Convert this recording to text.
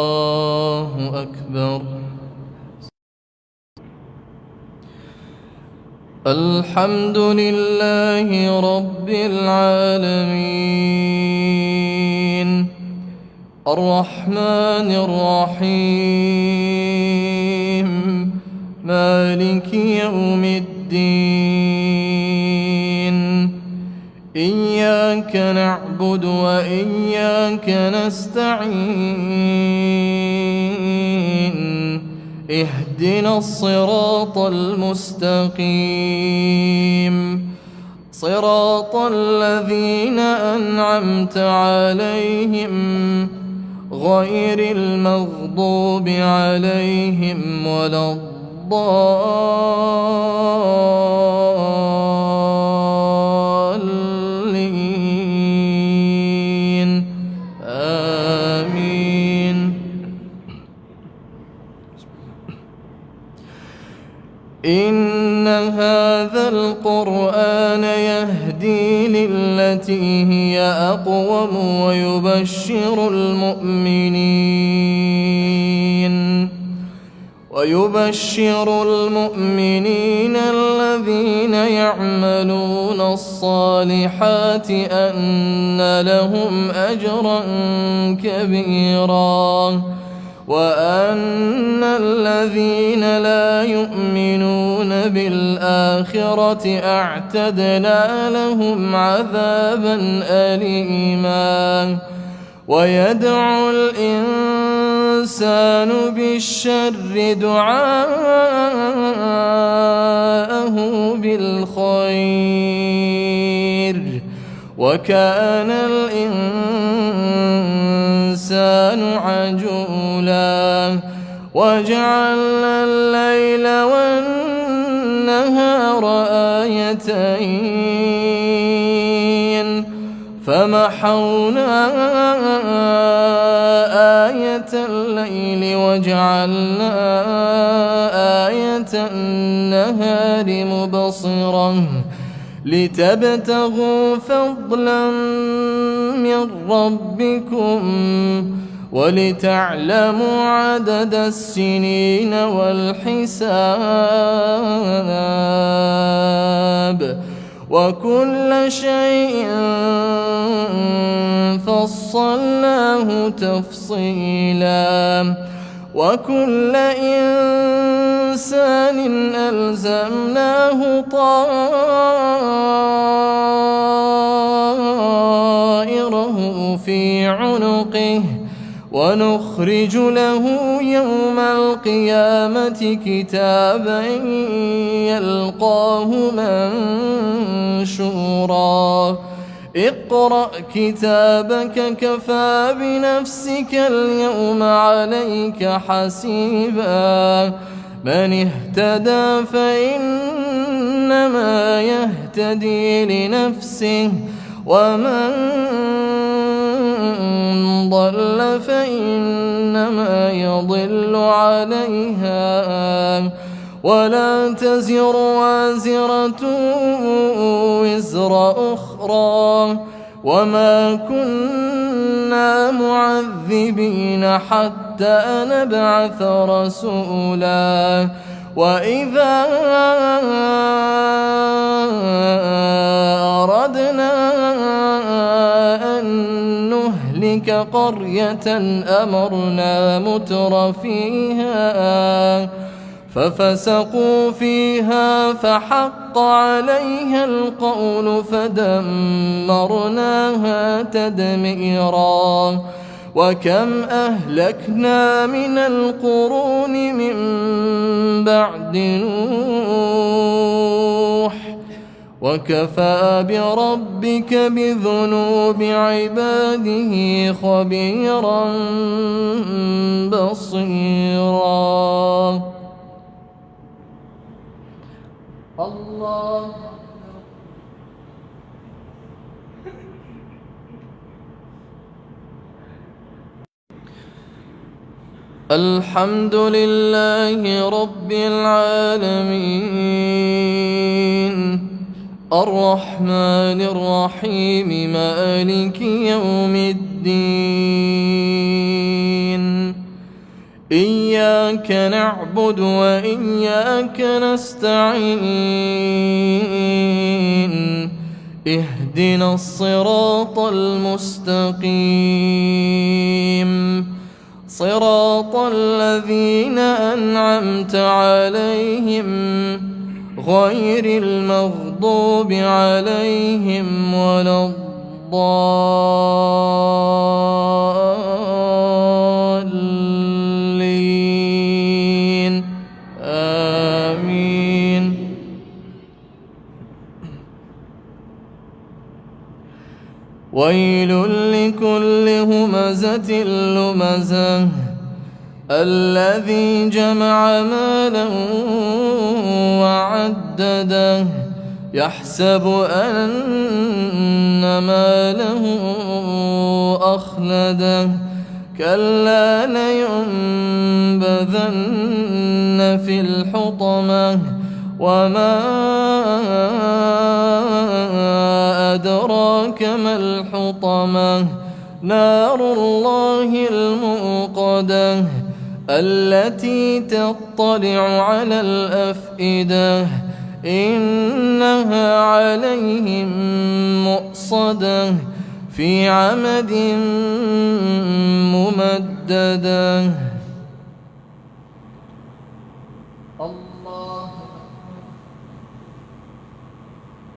الله أكبر. الحمد لله رب العالمين الرحمن الرحيم مالك يوم الدين إياك نعبد وإياك نستعين اهدنا الصراط المستقيم صراط الذين أنعمت عليهم غير المغضوب عليهم ولا الضالين آمين. إن هذا القرآن يهدي للتي هي أقوم ويبشر المؤمنين الذين يعملون الصالحات أن لهم أجرا كبيرا وأن الذين لا يؤمنون بالآخرة أعتدنا لهم عذابا أليما. ويدعو الإنسان بالشر دعاءه بالخير وكان الإنسان عجولا. وجعلنا الليل والنهار آيتين فمحونا آية الليل وجعلنا آية النهار مبصرة لتبتغوا فضلا من ربكم ولتعلموا عدد السنين والحساب وكل شيء فصلناه تفصيلا. وكل إنسان ألزمناه طائره في عنقه ونخرج له يوم القيامة كتابا يلقاه منشورا. اقرأ كتابك كفى بنفسك اليوم عليك حسيبا. من اهتدى فإنما يهتدي لنفسه ومن ضل فإنما يضل عليها ولا تزر وازرة وزر أخرى وما كنا معذبين حتى نبعث رسولا. وإذا أردنا أن نهلك قرية أمرنا متر فيها ففسقوا فيها فحق عليها القول فدمرناها تدميرا. وكم أهلكنا من القرون من بعد نوح وكفى بربك بذنوب عباده خبيرا بصيرا. الله الحمد لله رب العالمين الرحمن الرحيم مالك يوم الدين إياك نعبد وإياك نستعين اهدنا الصراط المستقيم صراط الذين أنعمت عليهم غير المغضوب عليهم ولا الضالين آمين. ويل لكل همزة لمزة الذي جمع مالا وعدده يحسب أن ماله أخلده كلا لينبذن في الحطمة وما أدراك ما الحطمة نار الله الموقدة التي تطلع على الأفئدة إنها عليهم مؤصدة في عمد